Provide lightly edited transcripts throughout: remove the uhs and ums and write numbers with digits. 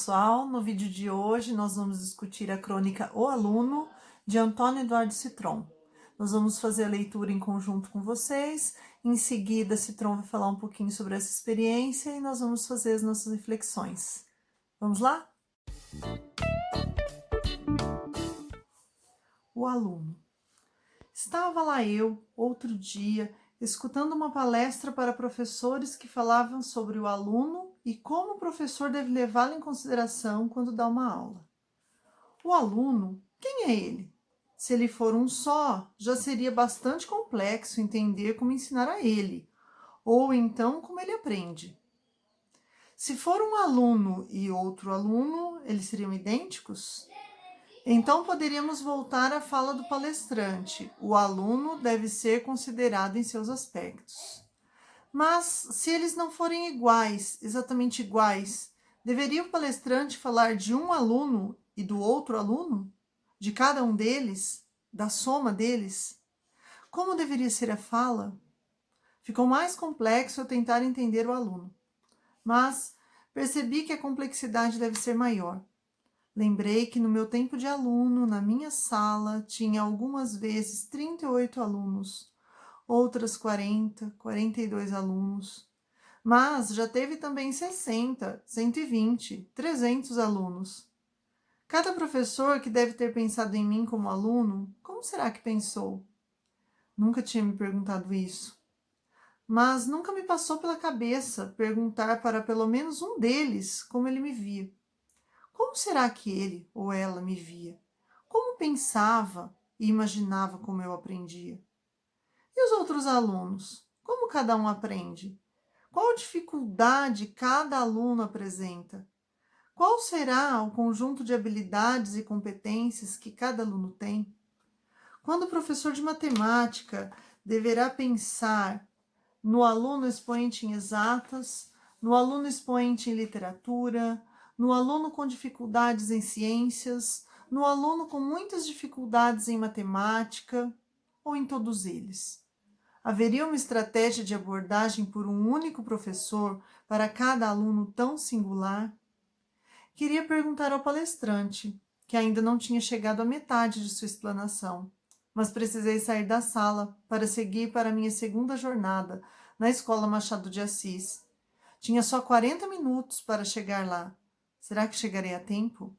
pessoal, no vídeo de hoje nós vamos discutir a crônica O Aluno, de Antônio Eduardo Citron. Nós vamos fazer a leitura em conjunto com vocês, em seguida Citron vai falar um pouquinho sobre essa experiência e nós vamos fazer as nossas reflexões. Vamos lá? O Aluno. Estava lá eu, outro dia, escutando uma palestra para professores que falavam sobre o aluno e como o professor deve levá-lo em consideração quando dá uma aula. O aluno, quem é ele? Se ele for um só, já seria bastante complexo entender como ensinar a ele, ou então como ele aprende. Se for um aluno e outro aluno, eles seriam idênticos? Então poderíamos voltar à fala do palestrante. O aluno deve ser considerado em seus aspectos. Mas se eles não forem iguais, exatamente iguais, deveria o palestrante falar de um aluno e do outro aluno? De cada um deles? Da soma deles? Como deveria ser a fala? Ficou mais complexo eu tentar entender o aluno. Mas percebi que a complexidade deve ser maior. Lembrei que no meu tempo de aluno, na minha sala, tinha algumas vezes 38 alunos, outras 40, 42 alunos. Mas já teve também 60, 120, 300 alunos. Cada professor que deve ter pensado em mim como aluno, como será que pensou? Nunca tinha me perguntado isso. Mas nunca me passou pela cabeça perguntar para pelo menos um deles como ele me via. Como será que ele ou ela me via? Como pensava e imaginava como eu aprendia? E os outros alunos? Como cada um aprende? Qual dificuldade cada aluno apresenta? Qual será o conjunto de habilidades e competências que cada aluno tem? Quando o professor de matemática deverá pensar no aluno expoente em exatas, no aluno expoente em literatura, no aluno com dificuldades em ciências, no aluno com muitas dificuldades em matemática, ou em todos eles? Haveria uma estratégia de abordagem por um único professor para cada aluno tão singular? Queria perguntar ao palestrante, que ainda não tinha chegado à metade de sua explanação, mas precisei sair da sala para seguir para minha segunda jornada na Escola Machado de Assis. Tinha só 40 minutos para chegar lá. Será que chegarei a tempo?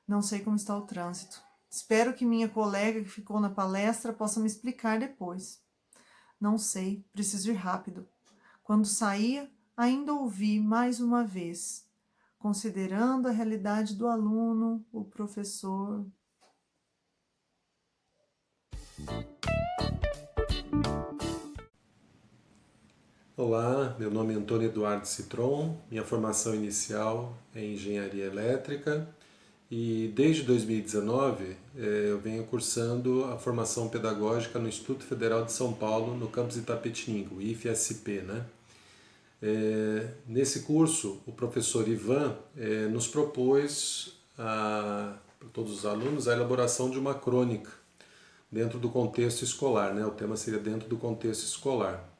Não sei como está o trânsito. Espero que minha colega que ficou na palestra possa me explicar depois. Não sei, preciso ir rápido. Quando saía, ainda ouvi mais uma vez. Considerando a realidade do aluno, o professor. Olá, meu nome é Antônio Eduardo Citron, minha formação inicial é em Engenharia Elétrica e desde 2019 eu venho cursando a formação pedagógica no Instituto Federal de São Paulo, no campus Itapetininga, o IFSP, né? Nesse curso, o professor Ivan nos propôs para todos os alunos a elaboração de uma crônica dentro do contexto escolar, né? O tema seria dentro do contexto escolar,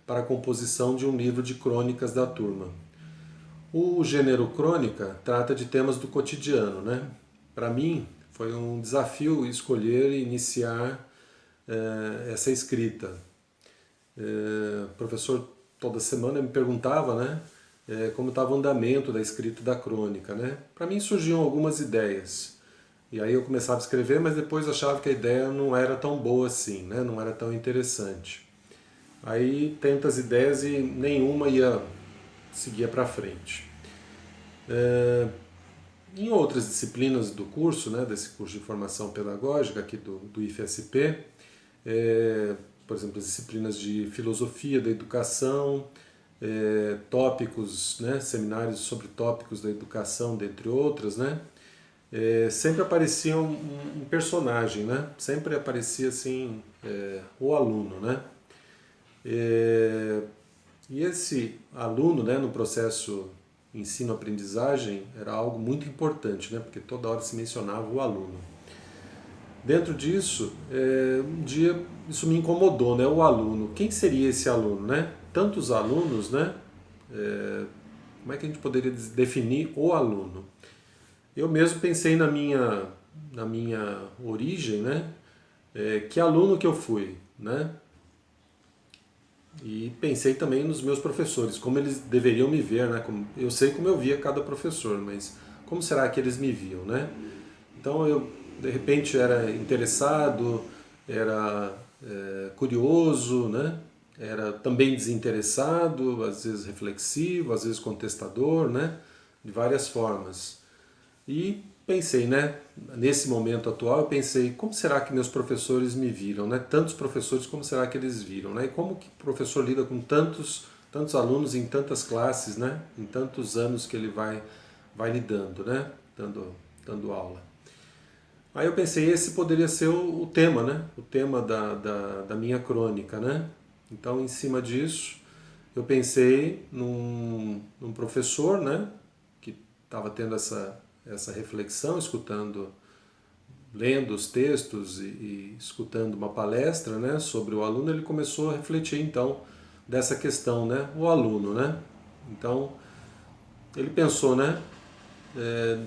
para a composição de um livro de crônicas da turma. O gênero crônica trata de temas do cotidiano, né? Para mim, foi um desafio escolher e iniciar essa escrita. O professor toda semana me perguntava, né, como estava o andamento da escrita da crônica, né? Para mim surgiam algumas ideias. E aí eu começava a escrever, mas depois achava que a ideia não era tão boa assim, né? Não era tão interessante. Aí tantas ideias e nenhuma ia seguir para frente. Em outras disciplinas do curso, né, desse curso de formação pedagógica aqui do IFSP, por exemplo, as disciplinas de filosofia da educação, tópicos, né, seminários sobre tópicos da educação, dentre outras, né, sempre aparecia um personagem, né, sempre aparecia assim o aluno, né. E esse aluno, né, no processo ensino-aprendizagem, era algo muito importante, né, porque toda hora se mencionava o aluno. Dentro disso, um dia isso me incomodou, né, o aluno. Quem seria esse aluno, né? Tantos alunos, né, Como é que a gente poderia definir o aluno? Eu mesmo pensei na minha origem, né? Que aluno que eu fui, né? E pensei também nos meus professores, como eles deveriam me ver, né? Eu sei como eu via cada professor, mas como será que eles me viam, né? Então eu, de repente, era interessado, era curioso, né? Era também desinteressado, às vezes reflexivo, às vezes contestador, né? De várias formas. E pensei, né? Nesse momento atual, eu pensei, como será que meus professores me viram, né? Tantos professores, como será que eles viram, né? E como que o professor lida com tantos alunos em tantas classes, né? Em tantos anos que ele vai lidando, né? Dando aula. Aí eu pensei, esse poderia ser o tema, né? O tema da minha crônica, né? Então, em cima disso, eu pensei num professor, né? Que estava tendo essa reflexão, lendo os textos e escutando uma palestra, né? Sobre o aluno, ele começou a refletir, então, dessa questão, né? O aluno, né? Então, ele pensou, né?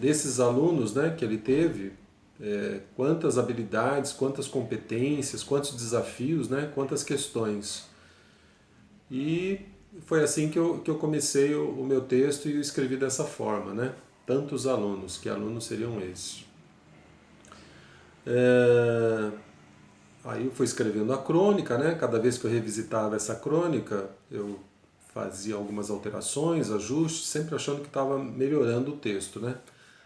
Desses alunos, né, que ele teve, quantas habilidades, quantas competências, quantos desafios, né, quantas questões. E foi assim que eu comecei o meu texto e eu escrevi dessa forma, né? Tantos alunos, que alunos seriam esses? Aí eu fui escrevendo a crônica, né? Cada vez que eu revisitava essa crônica, eu fazia algumas alterações, ajustes, sempre achando que estava melhorando o texto, né?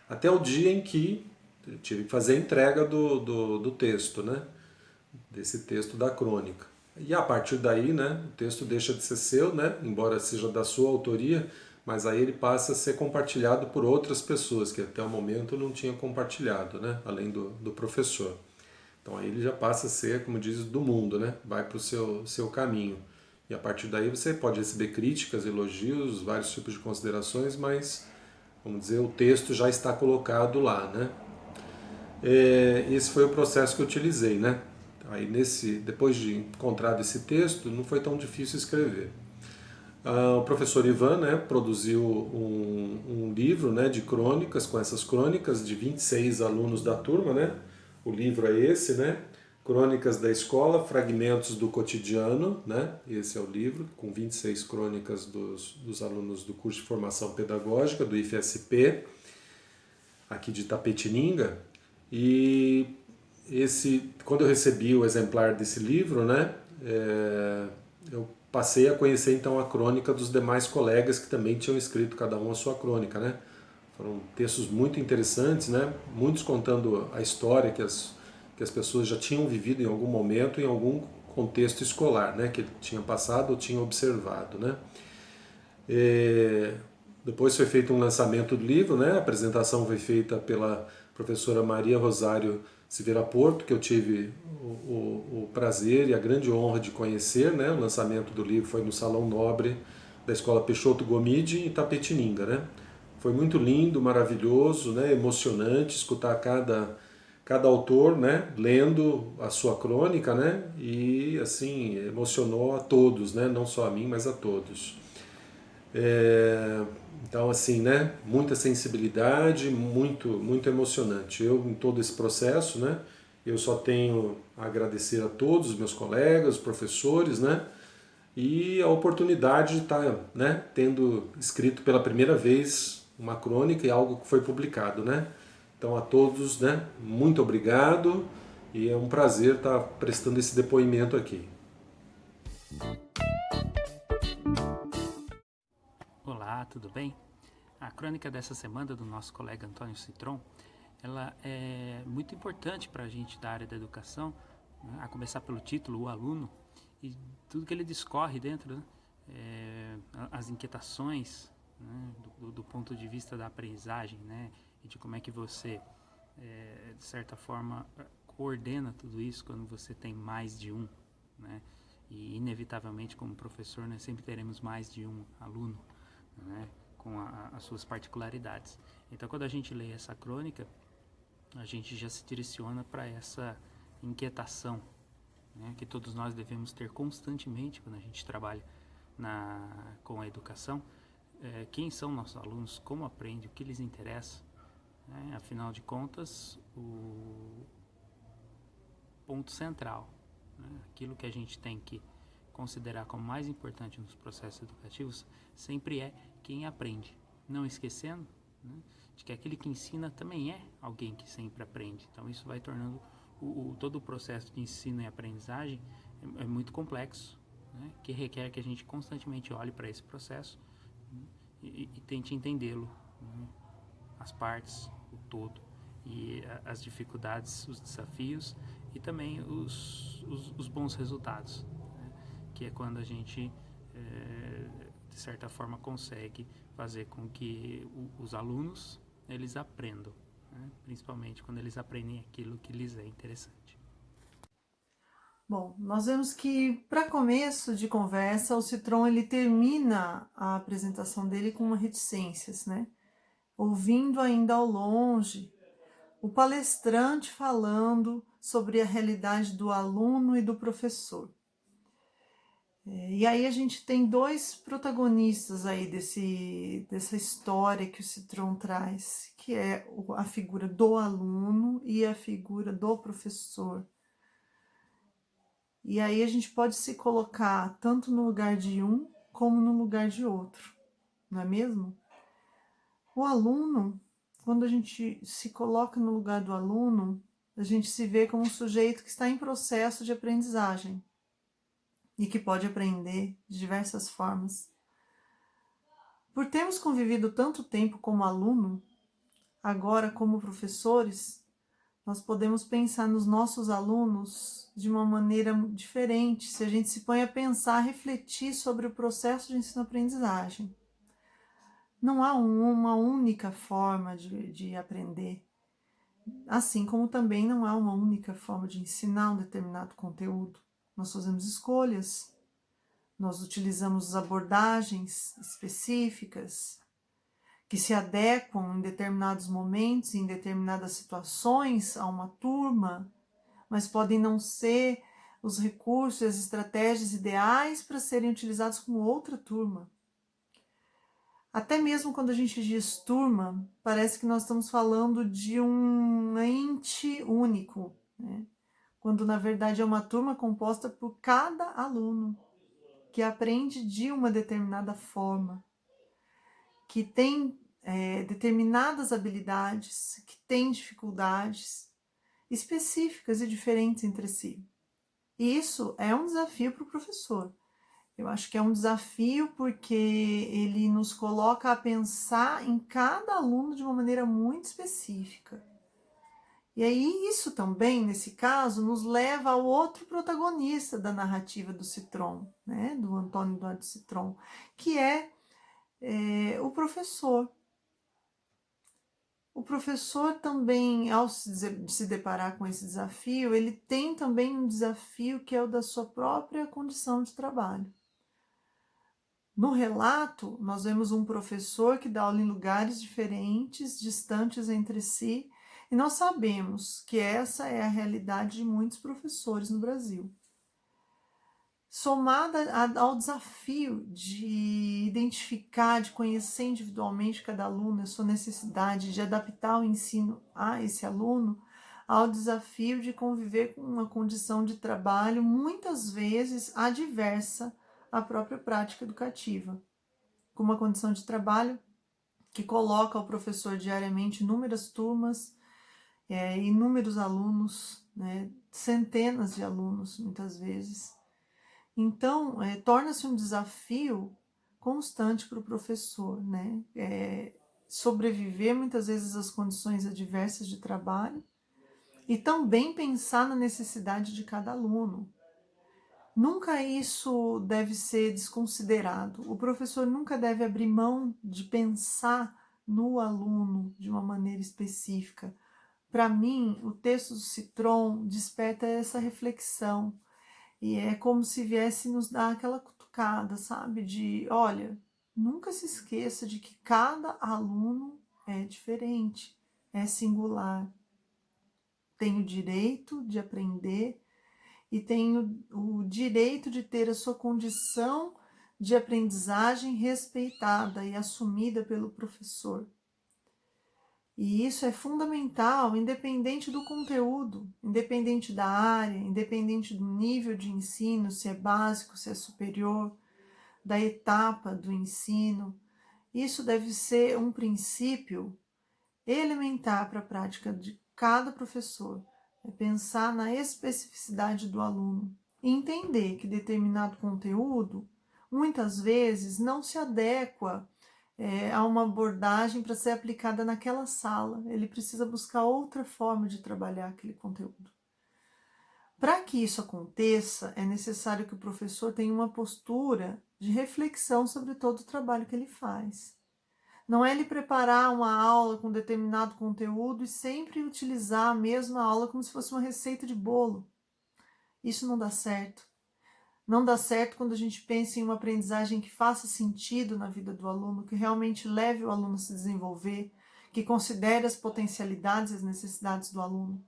Até o dia em que eu tive que fazer a entrega do texto, né? Desse texto da crônica. E a partir daí, né, o texto deixa de ser seu, né, embora seja da sua autoria, mas aí ele passa a ser compartilhado por outras pessoas que até o momento não tinham compartilhado, né, além do professor. Então aí ele já passa a ser, como diz, do mundo, né, vai para o seu caminho. E a partir daí você pode receber críticas, elogios, vários tipos de considerações, mas, vamos dizer, o texto já está colocado lá, né. Esse foi o processo que eu utilizei, né. Aí depois de encontrar esse texto, não foi tão difícil escrever. O professor Ivan, né, produziu um livro, né, de crônicas, com essas crônicas de 26 alunos da turma, né? O livro é esse, né? Crônicas da Escola, Fragmentos do Cotidiano, né? Esse é o livro, com 26 crônicas dos alunos do curso de formação pedagógica, do IFSP, aqui de Itapetininga. E quando eu recebi o exemplar desse livro, né, eu passei a conhecer então a crônica dos demais colegas que também tinham escrito cada um a sua crônica, né? Foram textos muito interessantes, né? Muitos contando a história que as pessoas já tinham vivido em algum momento, em algum contexto escolar, né? Que tinham passado ou tinham observado, né? Depois foi feito um lançamento do livro, né? A apresentação foi feita pela professora Maria Rosário Silveira Porto, que eu tive o prazer e a grande honra de conhecer, né? O lançamento do livro foi no Salão Nobre da Escola Peixoto Gomide, em Itapetininga, né? Foi muito lindo, maravilhoso, né? Emocionante escutar cada autor, né? Lendo a sua crônica, né? E assim emocionou a todos, né? Não só a mim, mas a todos. Então, assim, né, muita sensibilidade, muito emocionante. Eu, em todo esse processo, né, eu só tenho a agradecer a todos os meus colegas, professores, né, e a oportunidade de estar, né, tendo escrito pela primeira vez uma crônica e algo que foi publicado, né. Então, a todos, né, muito obrigado e é um prazer estar prestando esse depoimento aqui. Olá, tudo bem? A crônica dessa semana do nosso colega Antônio Citron, ela é muito importante para a gente da área da educação, né? A começar pelo título, o aluno, e tudo que ele discorre dentro, né? As inquietações, né? do ponto de vista da aprendizagem, né? E de como é que você, de certa forma, coordena tudo isso quando você tem mais de um, né? E inevitavelmente, como professor, nós sempre teremos mais de um aluno, né, com as suas particularidades. Então, quando a gente lê essa crônica, a gente já se direciona para essa inquietação, né, que todos nós devemos ter constantemente quando a gente trabalha com a educação, quem são nossos alunos, como aprendem, o que lhes interessa. Né? Afinal de contas, o ponto central, né? Aquilo que a gente tem que considerar como mais importante nos processos educativos sempre é quem aprende, não esquecendo, né, de que aquele que ensina também é alguém que sempre aprende. Então isso vai tornando todo o processo de ensino e aprendizagem é muito complexo, né, que requer que a gente constantemente olhe para esse processo, né, e tente entendê-lo, né, as partes, o todo, e as dificuldades, os desafios e também os bons resultados, né? Que é quando a gente, de certa forma, consegue fazer com que os alunos eles aprendam, né? Principalmente quando eles aprendem aquilo que lhes é interessante. Bom, nós vemos que, para começo de conversa, o Citron ele termina a apresentação dele com uma reticências, né? Ouvindo ainda ao longe o palestrante falando sobre a realidade do aluno e do professor. E aí a gente tem dois protagonistas aí dessa história que o Citron traz, que é a figura do aluno e a figura do professor. E aí a gente pode se colocar tanto no lugar de um como no lugar de outro, não é mesmo? O aluno, quando a gente se coloca no lugar do aluno, a gente se vê como um sujeito que está em processo de aprendizagem e que pode aprender de diversas formas. Por termos convivido tanto tempo como aluno, agora como professores, nós podemos pensar nos nossos alunos de uma maneira diferente, se a gente se põe a pensar, a refletir sobre o processo de ensino-aprendizagem. Não há uma única forma de aprender, assim como também não há uma única forma de ensinar um determinado conteúdo. Nós fazemos escolhas, nós utilizamos abordagens específicas que se adequam em determinados momentos, em determinadas situações a uma turma, mas podem não ser os recursos e as estratégias ideais para serem utilizados com outra turma. Até mesmo quando a gente diz turma, parece que nós estamos falando de um ente único, né? Quando na verdade é uma turma composta por cada aluno, que aprende de uma determinada forma, que tem determinadas habilidades, que tem dificuldades específicas e diferentes entre si. E isso é um desafio para o professor. Eu acho que é um desafio porque ele nos coloca a pensar em cada aluno de uma maneira muito específica. E aí isso também, nesse caso, nos leva ao outro protagonista da narrativa do Citron, né, do Antônio Eduardo Citron, que é o professor. O professor também, ao se deparar com esse desafio, ele tem também um desafio que é o da sua própria condição de trabalho. No relato, nós vemos um professor que dá aula em lugares diferentes, distantes entre si, e nós sabemos que essa é a realidade de muitos professores no Brasil. Somada ao desafio de identificar, de conhecer individualmente cada aluno, a sua necessidade de adaptar o ensino a esse aluno, ao desafio de conviver com uma condição de trabalho muitas vezes adversa à própria prática educativa, com uma condição de trabalho que coloca o professor diariamente inúmeras turmas, inúmeros alunos, né, centenas de alunos muitas vezes. Então, torna-se um desafio constante para o professor, né? Sobreviver muitas vezes às condições adversas de trabalho e também pensar na necessidade de cada aluno. Nunca isso deve ser desconsiderado. O professor nunca deve abrir mão de pensar no aluno de uma maneira específica. Para mim, o texto do Citron desperta essa reflexão. E é como se viesse nos dar aquela cutucada, sabe? De, olha, nunca se esqueça de que cada aluno é diferente, é singular. Tem o direito de aprender e tem o direito de ter a sua condição de aprendizagem respeitada e assumida pelo professor. E isso é fundamental, independente do conteúdo, independente da área, independente do nível de ensino, se é básico, se é superior, da etapa do ensino. Isso deve ser um princípio elementar para a prática de cada professor. É pensar na especificidade do aluno e entender que determinado conteúdo, muitas vezes, não se adequa a uma abordagem para ser aplicada naquela sala. Ele precisa buscar outra forma de trabalhar aquele conteúdo. Para que isso aconteça, é necessário que o professor tenha uma postura de reflexão sobre todo o trabalho que ele faz. Não é ele preparar uma aula com determinado conteúdo e sempre utilizar a mesma aula como se fosse uma receita de bolo. Isso não dá certo. Não dá certo quando a gente pensa em uma aprendizagem que faça sentido na vida do aluno, que realmente leve o aluno a se desenvolver, que considere as potencialidades e as necessidades do aluno.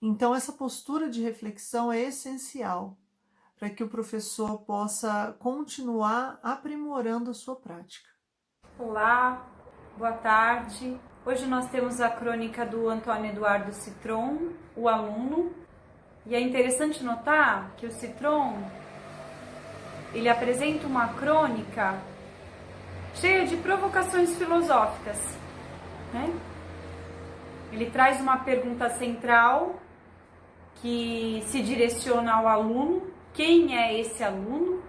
Então, essa postura de reflexão é essencial para que o professor possa continuar aprimorando a sua prática. Olá, boa tarde. Hoje nós temos a crônica do Antônio Eduardo Citron, o aluno. E é interessante notar que o Citron, ele apresenta uma crônica cheia de provocações filosóficas, né? Ele traz uma pergunta central que se direciona ao aluno. Quem é esse aluno?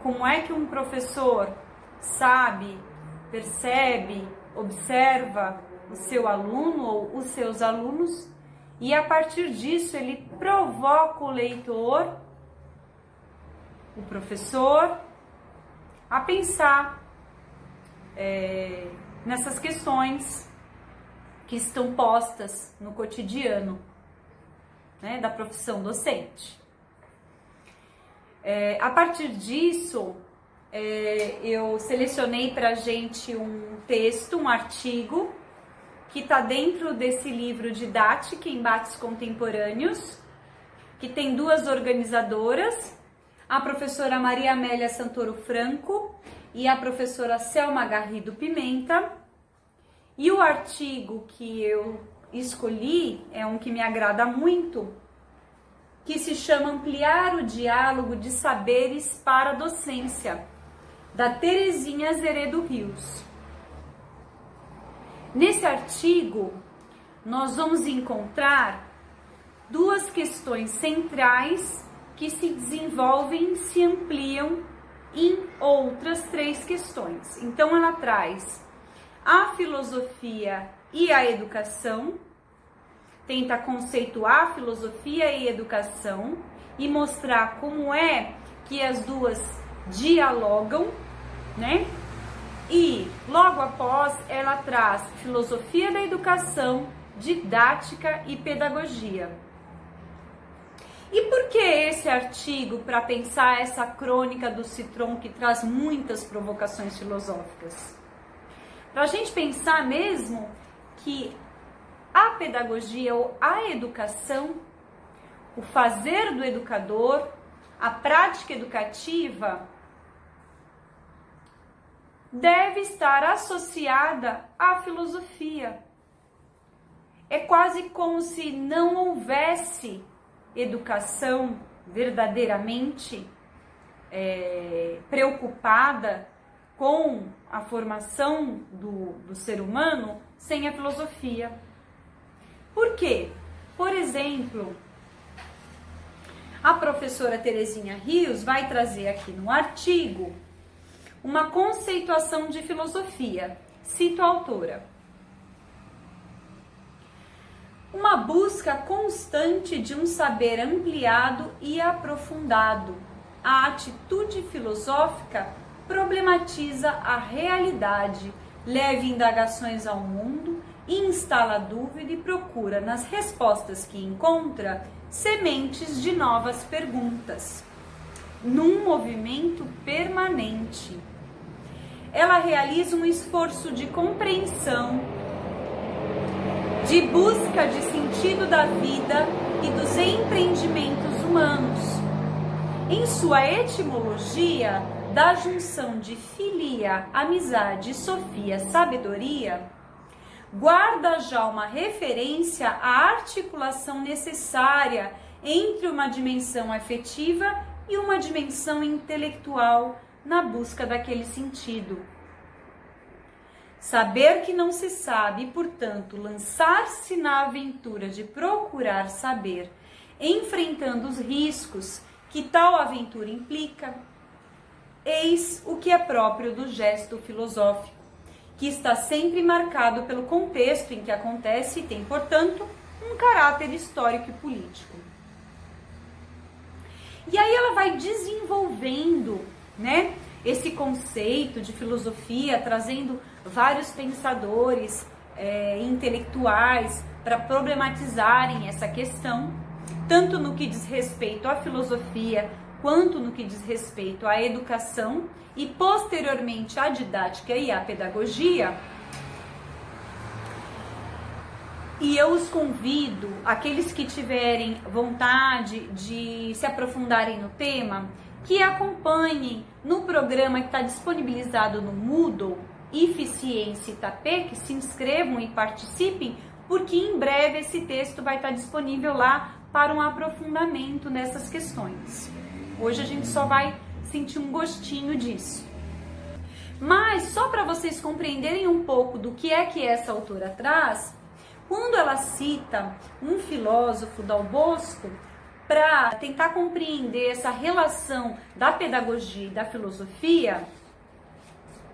Como é que um professor sabe, percebe, observa o seu aluno ou os seus alunos? E a partir disso ele provoca o leitor, o professor, a pensar nessas questões que estão postas no cotidiano, né, da profissão docente. A partir disso, eu selecionei para a gente um texto, um artigo, que está dentro desse livro Didática em Embates Contemporâneos, que tem duas organizadoras, a professora Maria Amélia Santoro Franco e a professora Selma Garrido Pimenta. E o artigo que eu escolhi é um que me agrada muito, que se chama Ampliar o Diálogo de Saberes para a Docência, da Terezinha Zeredo Rios. Nesse artigo, nós vamos encontrar duas questões centrais que se desenvolvem e se ampliam em outras três questões. Então, ela traz a filosofia e a educação, tenta conceituar a filosofia e a educação e mostrar como é que as duas dialogam, né? E logo após ela traz filosofia da educação, didática e pedagogia. E por que esse artigo para pensar essa crônica do Citron que traz muitas provocações filosóficas? Para a gente pensar mesmo que a pedagogia ou a educação, o fazer do educador, a prática educativa, deve estar associada à filosofia. É quase como se não houvesse educação verdadeiramente preocupada com a formação do ser humano sem a filosofia. Por quê? Por exemplo, a professora Terezinha Rios vai trazer aqui no artigo uma conceituação de filosofia. Cito a autora. Uma busca constante de um saber ampliado e aprofundado. A atitude filosófica problematiza a realidade, leva indagações ao mundo, instala dúvida e procura, nas respostas que encontra, sementes de novas perguntas, num movimento permanente. Ela realiza um esforço de compreensão, de busca de sentido da vida e dos empreendimentos humanos. Em sua etimologia, da junção de filia, amizade, sofia, sabedoria, guarda já uma referência à articulação necessária entre uma dimensão afetiva e uma dimensão intelectual na busca daquele sentido. Saber que não se sabe e, portanto, lançar-se na aventura de procurar saber, enfrentando os riscos que tal aventura implica, eis o que é próprio do gesto filosófico, que está sempre marcado pelo contexto em que acontece e tem, portanto, um caráter histórico e político. E aí ela vai desenvolvendo, né, esse conceito de filosofia, trazendo vários pensadores intelectuais para problematizarem essa questão, tanto no que diz respeito à filosofia, quanto no que diz respeito à educação e posteriormente à didática e à pedagogia. E eu os convido, aqueles que tiverem vontade de se aprofundarem no tema, que acompanhem no programa que está disponibilizado no Moodle, Eficiência Itapê, que se inscrevam e participem, porque em breve esse texto vai estar disponível lá para um aprofundamento nessas questões. Hoje a gente só vai sentir um gostinho disso. Mas só para vocês compreenderem um pouco do que essa autora traz, quando ela cita um filósofo, Dal Bosco, para tentar compreender essa relação da pedagogia e da filosofia,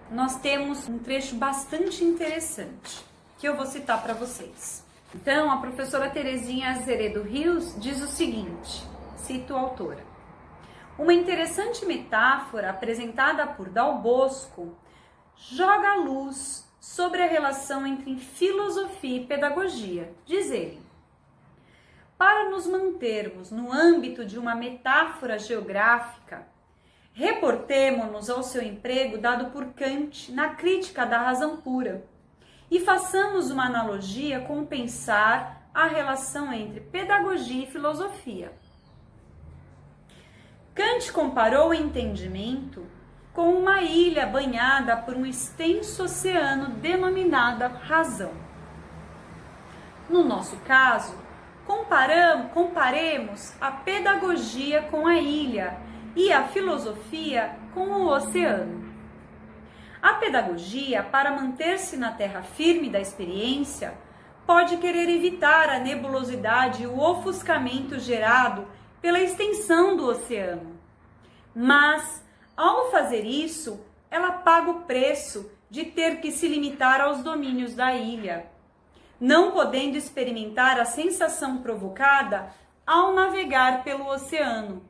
nós temos um trecho bastante interessante, que eu vou citar para vocês. Então, a professora Terezinha Azeredo Rios diz o seguinte, cito a autora: uma interessante metáfora apresentada por Dal Bosco joga a luz sobre a relação entre filosofia e pedagogia. Diz ele: para nos mantermos no âmbito de uma metáfora geográfica, reportemo-nos ao seu emprego dado por Kant na Crítica da Razão Pura e façamos uma analogia com o pensar a relação entre pedagogia e filosofia. Kant comparou o entendimento com uma ilha banhada por um extenso oceano denominada razão. No nosso caso, comparemos a pedagogia com a ilha e a filosofia com o oceano. A pedagogia, para manter-se na terra firme da experiência, pode querer evitar a nebulosidade e o ofuscamento gerado pela extensão do oceano. Mas, ao fazer isso, ela paga o preço de ter que se limitar aos domínios da ilha, não podendo experimentar a sensação provocada ao navegar pelo oceano,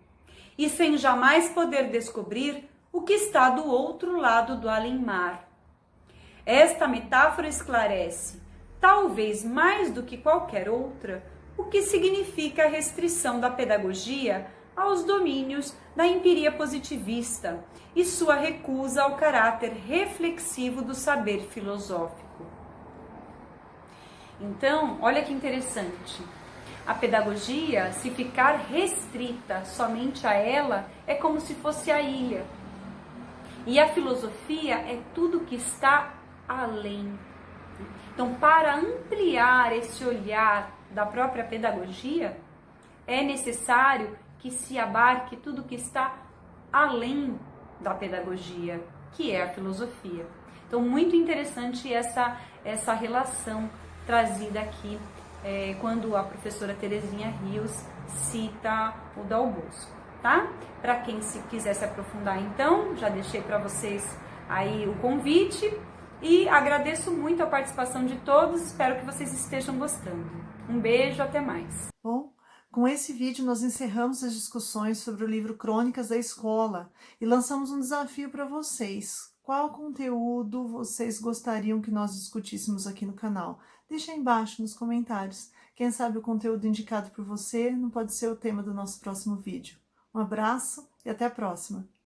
e sem jamais poder descobrir o que está do outro lado do além-mar. Esta metáfora esclarece, talvez mais do que qualquer outra, o que significa a restrição da pedagogia aos domínios da empiria positivista e sua recusa ao caráter reflexivo do saber filosófico. Então, olha que interessante. A pedagogia, se ficar restrita somente a ela, é como se fosse a ilha. E a filosofia é tudo que está além. Então, para ampliar esse olhar da própria pedagogia, é necessário que se abarque tudo que está além da pedagogia, que é a filosofia. Então, muito interessante essa relação trazida aqui quando a professora Terezinha Rios cita o Dal Bosco, tá? Para quem quiser se aprofundar, então, já deixei para vocês aí o convite e agradeço muito a participação de todos, espero que vocês estejam gostando. Um beijo, até mais. Bom, com esse vídeo nós encerramos as discussões sobre o livro Crônicas da Escola e lançamos um desafio para vocês. Qual conteúdo vocês gostariam que nós discutíssemos aqui no canal? Deixa aí embaixo nos comentários. Quem sabe o conteúdo indicado por você não pode ser o tema do nosso próximo vídeo. Um abraço e até a próxima!